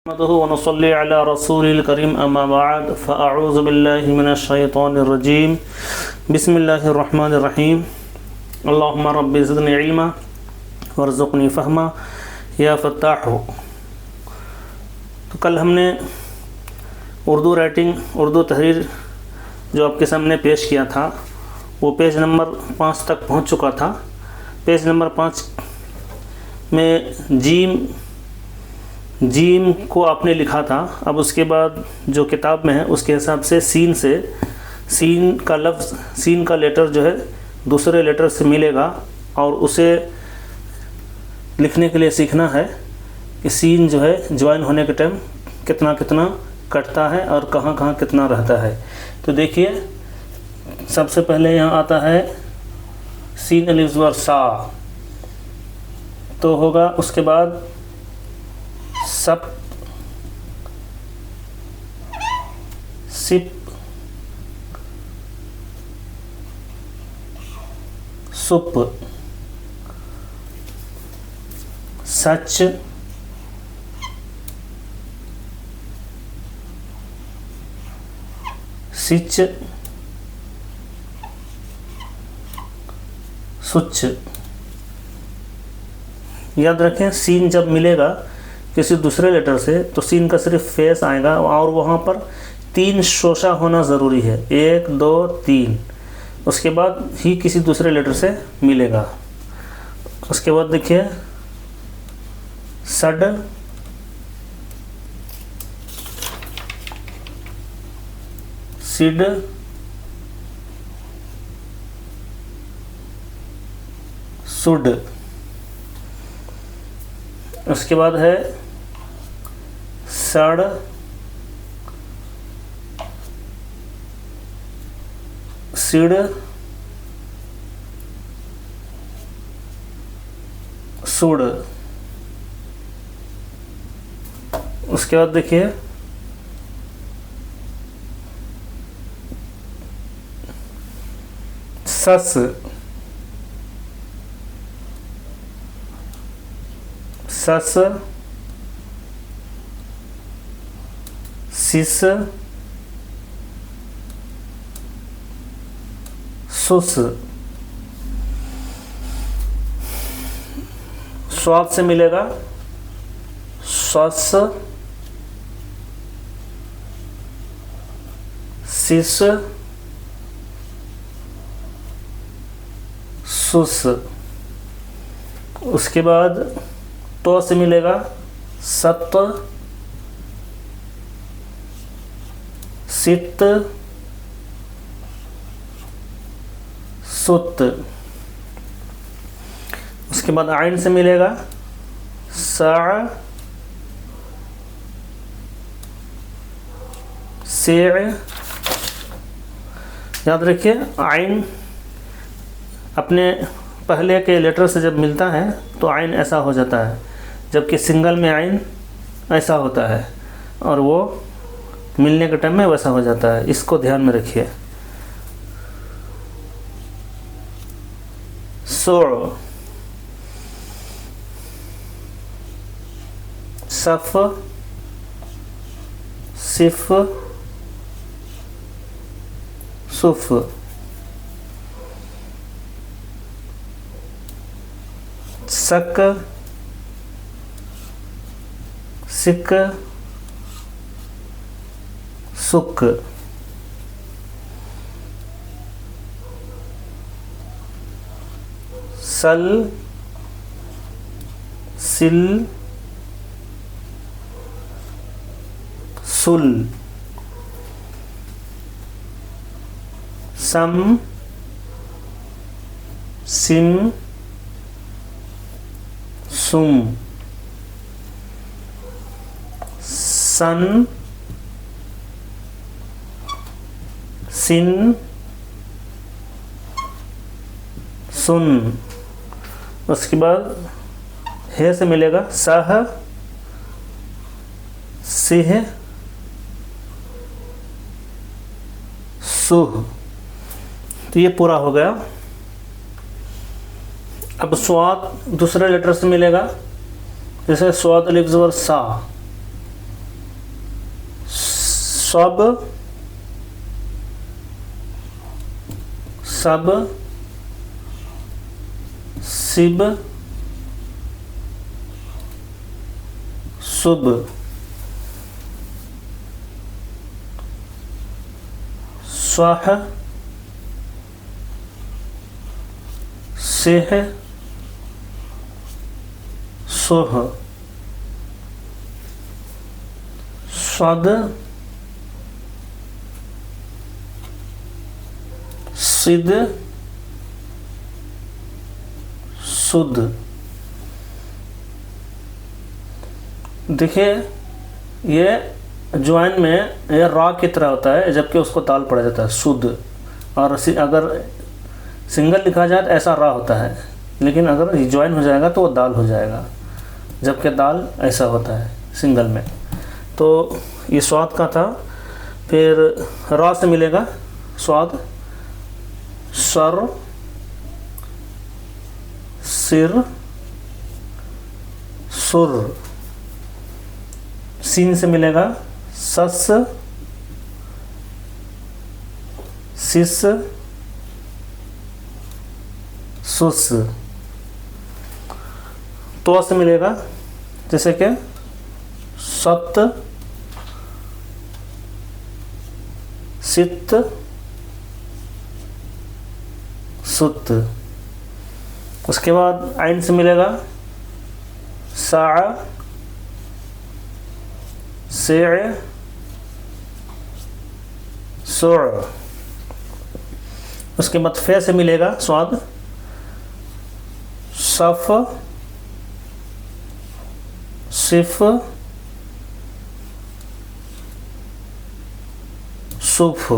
नहमदुहु व नसल्ली अला रसूलिल करीम अम्मा बाद फ़अऊज़ु बिल्लाहि मिनश शैतानिर रजीम बिस्मिल्लाहिर रहमानिर रहीम अल्लाहुम्मा रब्बि ज़िदनी इल्मा वरज़ुक़नी फ़हमा या फ़त्ताहु। तो कल हमने उर्दू राइटिंग, उर्दू तहरीर जो आपके सामने पेश किया था वो पेज नंबर 5 तक पहुंच चुका था। पेज नंबर 5 में जीम को आपने लिखा था। अब उसके बाद जो किताब में है उसके हिसाब से सीन का लफ्ज़, सीन का लेटर जो है दूसरे लेटर से मिलेगा और उसे लिखने के लिए सीखना है कि सीन जो है ज्वाइन होने के टाइम कितना कितना कटता है और कहाँ कहाँ कितना रहता है। तो देखिए, सबसे पहले यहाँ आता है सीन अलिफ ज़बर सा, तो होगा उसके बाद सप, सिप, सुप, सच, सिच, सुच। याद रखें, सीन जब मिलेगा किसी दूसरे लेटर से तो सीन का सिर्फ फेस आएगा और वहाँ पर 3 शोशा होना ज़रूरी है, 1 2 3, उसके बाद ही किसी दूसरे लेटर से मिलेगा। उसके बाद देखिए सड, सिड, सुड। उसके बाद है सड़, सिड़, सुड़। उसके बाद देखिए सस, सस, सिस, सुस। स्वाद से मिलेगा सस, सिस, सुस। उसके बाद तो से मिलेगा सत, सित, सुत। उसके बाद आइन से मिलेगा सा, से। याद रखिए, आइन अपने पहले के लेटर से जब मिलता है तो आइन ऐसा हो जाता है, जबकि सिंगल में आइन ऐसा होता है और वो मिलने के टाइम में वैसा हो जाता है। इसको ध्यान में रखिए। सो, सफ, सिफ, सुफ। सक, सिक, सुक। सल, सिल, सुल। सम, सिम, सुम। सन, सिन, सुन। उसके बाद हे से मिलेगा सह, सिह, सुह। तो ये पूरा हो गया। अब स्वाद दूसरे लेटर से मिलेगा, जैसे स्वाद अलिफ ज़बर सा, सब सब सिब शुभ स्वाह सेह सोह स्वद सिद्ध शुद्ध। देखिए ये ज्वाइन में ये रा की तरह होता है, जबकि उसको दाल पड़ा जाता है शुद्ध, और अगर सिंगल लिखा जाए तो ऐसा रा होता है, लेकिन अगर ज्वाइन हो जाएगा तो वो दाल हो जाएगा, जबकि दाल ऐसा होता है सिंगल में। तो ये स्वाद का था। फिर रा से मिलेगा स्वाद, सर सिर सुर। सीन से मिलेगा सस सिस सुस। तो से मिलेगा जैसे कि सत सित सुत। उसके बाद आइन से मिलेगा सा से सुर। उसके बाद फे से मिलेगा स्वाद, सफ सिफ सुफ।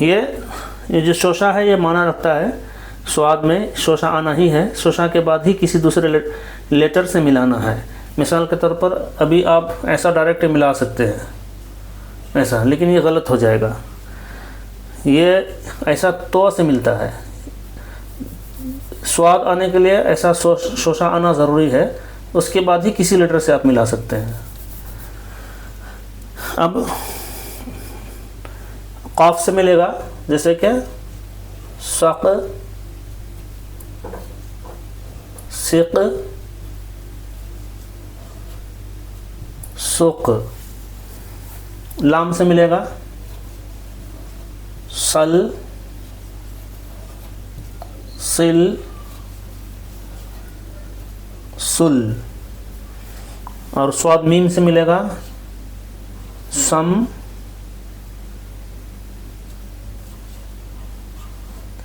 ये जो शोषा है ये माना रखता है, स्वाद में शोषा आना ही है, शोषा के बाद ही किसी दूसरे लेटर से मिलाना है। मिसाल के तौर पर अभी आप ऐसा डायरेक्ट मिला सकते हैं ऐसा, लेकिन ये गलत हो जाएगा। ये ऐसा तो से मिलता है, स्वाद आने के लिए ऐसा शोषा आना ज़रूरी है, उसके बाद ही किसी लेटर से आप मिला सकते हैं। अब काफ से मिलेगा जैसे कि सक सिक सुक। लाम से मिलेगा सल सिल सुल। और स्वाद मीम से मिलेगा सम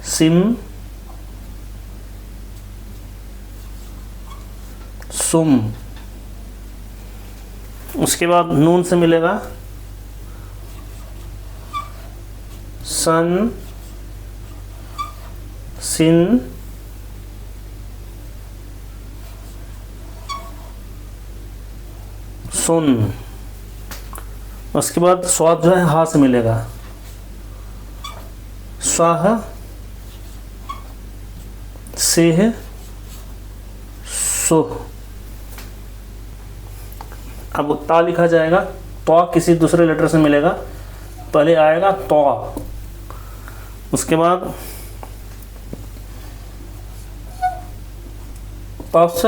सिम सुम। उसके बाद नून से मिलेगा सन सिन सुन। उसके बाद स्वाद जो है हा से मिलेगा स्वाह सेह सोह। अब ता लिखा जाएगा, तो किसी दूसरे लेटर से मिलेगा, पहले आएगा तो, उसके बाद तस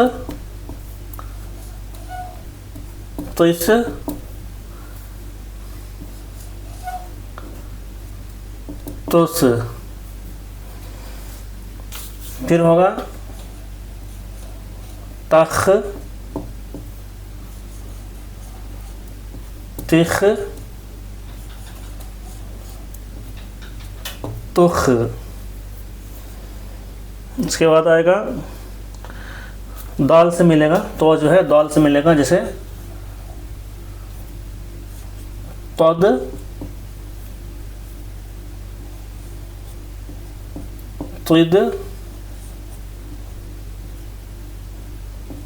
तिस तुस। फिर होगा तख तिख तुख। उसके बाद आएगा दाल से मिलेगा, तो जो है दाल से मिलेगा जैसे तद तुद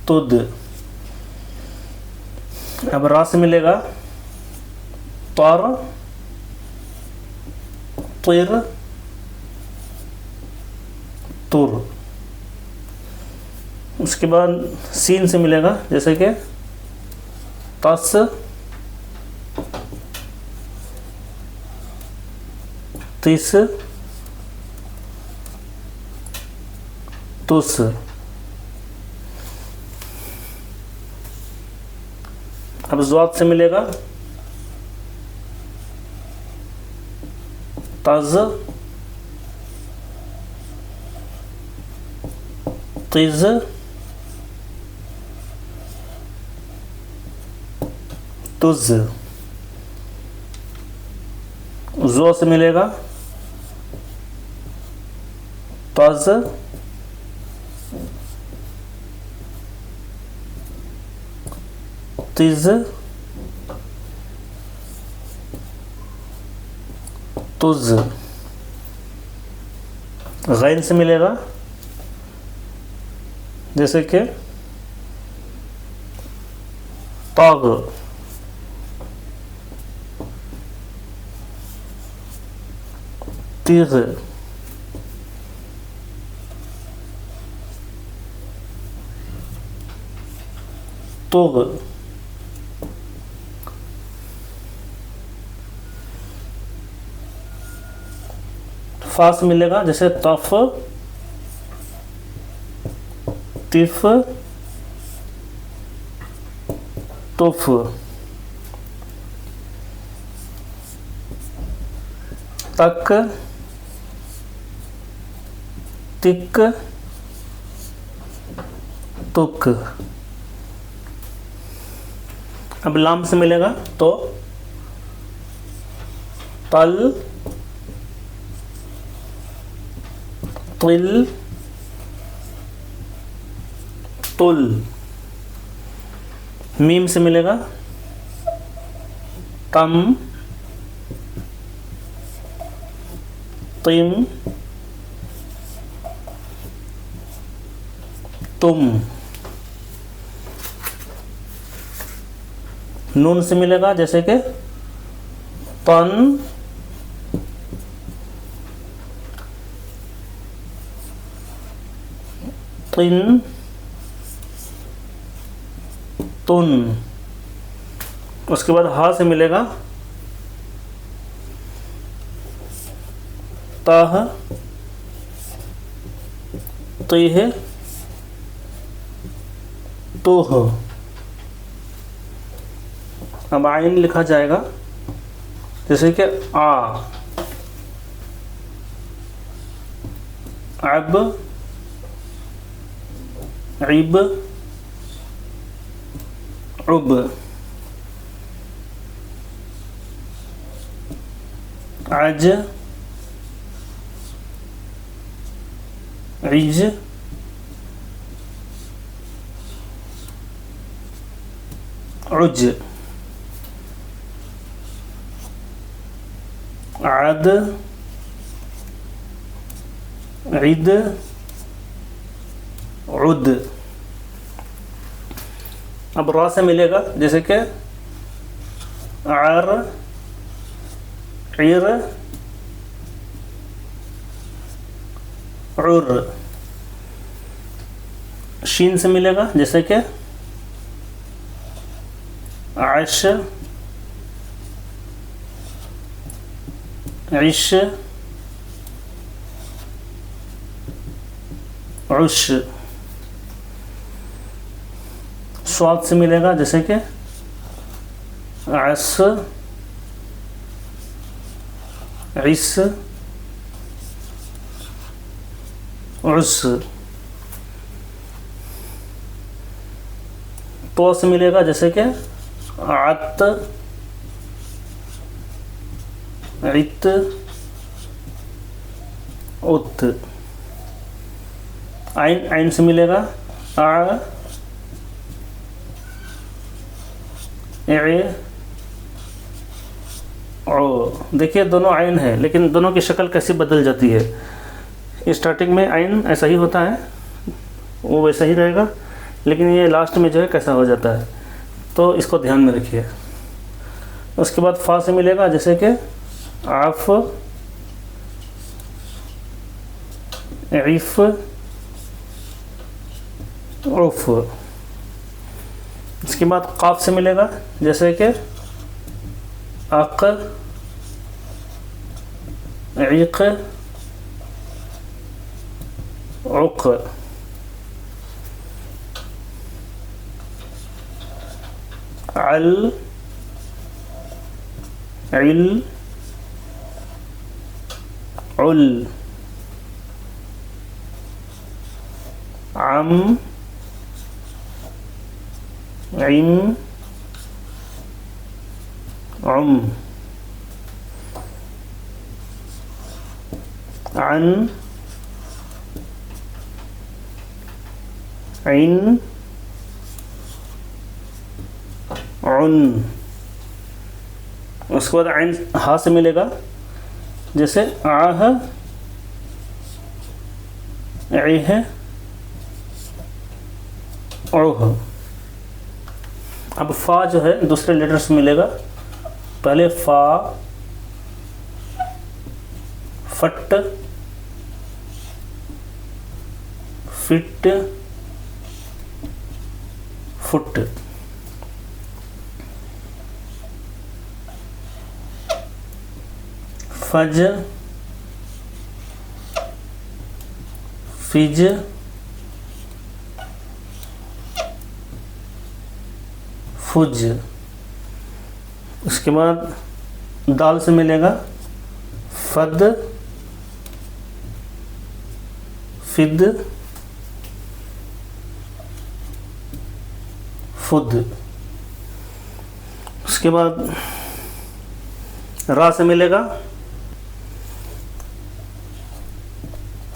तुद। अब रा से मिलेगा तर तुर तुर। उसके बाद सीन से मिलेगा जैसे कि तस तिस तुस। अब ज़्वाद से मिलेगा तज तिज तुज। ज़ो से मिलेगा तज तिज तुज। गैन से मिलेगा जैसे कि ताग तीग तुग। फा से मिलेगा जैसे तफ तिफ तुफ। तक तिक तुक। अब लाम से मिलेगा तो तल तिल तुल। मीम से मिलेगा तम तिम तुम। नून से मिलेगा जैसे कि तन तिन तुन। उसके बाद हा से मिलेगा ताह तिह तोह। अब आइन लिखा जाएगा जैसे कि आ अब इब उब। आज इज उज। आद इद उद। अब रा से मिलेगा जैसे कि आर इर उर। शीन से मिलेगा जैसे कि आश इश उश। स्वाद से मिलेगा जैसे कि अस इस उस। तो से मिलेगा जैसे कि आत इत उत। आइन आइन से मिलेगा आ ए ओ। देखिए दोनों आइन है लेकिन दोनों की शक्ल कैसे बदल जाती है। स्टार्टिंग में आइन ऐसा ही होता है, वो वैसा ही रहेगा, लेकिन ये लास्ट में जो है कैसा हो जाता है, तो इसको ध्यान में रखिए। उसके बाद फा से मिलेगा जैसे कि आफ इफ उफ। इसके बाद काफ से मिलेगा जैसे कि अक इक़, उक़, अल, इल, उल, अम, इम, उम, अन, इन, उन। उसके बाद आइन हा से मिलेगा, जैसे आह, इह, ओह। अब फा जो है दूसरे लेटर से मिलेगा, पहले फा, फट, फिट, फुट। फज, फिज, फुज। उसके बाद दाल से मिलेगा, फद, फिद, फुद। उसके बाद रा से मिलेगा,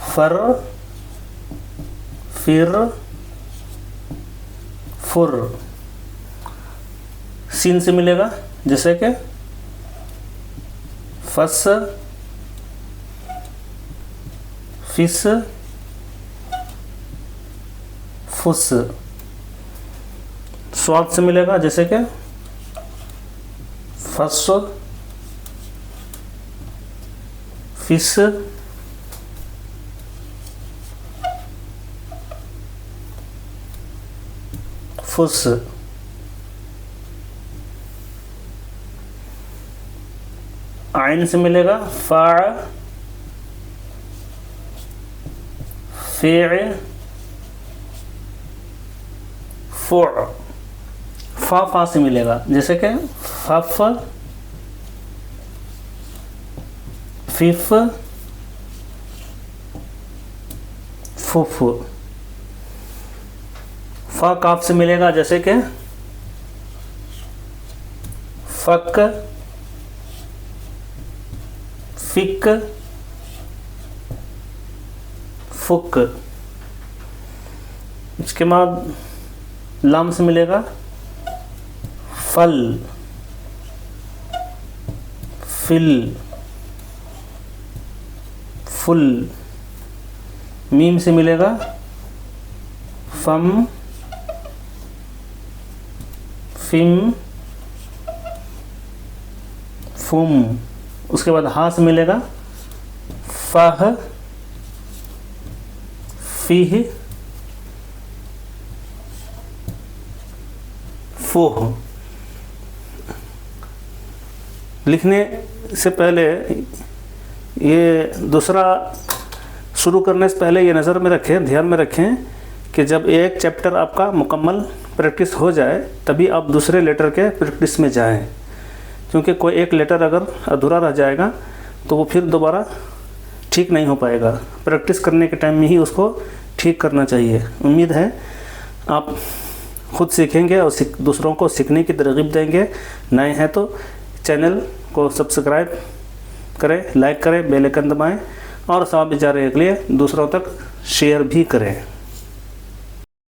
फर, फिर, फुर। सीन से मिलेगा, जैसे कि फस, फिस, फुस। स्वाद से मिलेगा, जैसे कि फस, फिस, फुस। आइन से मिलेगा, फा, फे, फु। फा से मिलेगा, जैसे कि फफ, फिफ, फुफ। फा काफ से मिलेगा, जैसे कि फक, फिक, फुक। इसके बाद लाम से मिलेगा, फल, फिल, फुल। मीम से मिलेगा, फम, फिम, फुम। उसके बाद हा से मिलेगा, फह, फिह, फुह। लिखने से पहले ये दूसरा शुरू करने से पहले ये नज़र में रखें, ध्यान में रखें कि जब एक चैप्टर आपका मुकम्मल प्रैक्टिस हो जाए तभी आप दूसरे लेटर के प्रैक्टिस में जाएं, क्योंकि कोई एक लेटर अगर अधूरा रह जाएगा तो वो फिर दोबारा ठीक नहीं हो पाएगा। प्रैक्टिस करने के टाइम में ही उसको ठीक करना चाहिए। उम्मीद है आप खुद सीखेंगे और दूसरों को सीखने की तरगीब देंगे। नए हैं तो चैनल को सब्सक्राइब करें, लाइक करें, बेल आइकन दबाएं और सवाब इजारे के लिए दूसरों तक शेयर भी करें।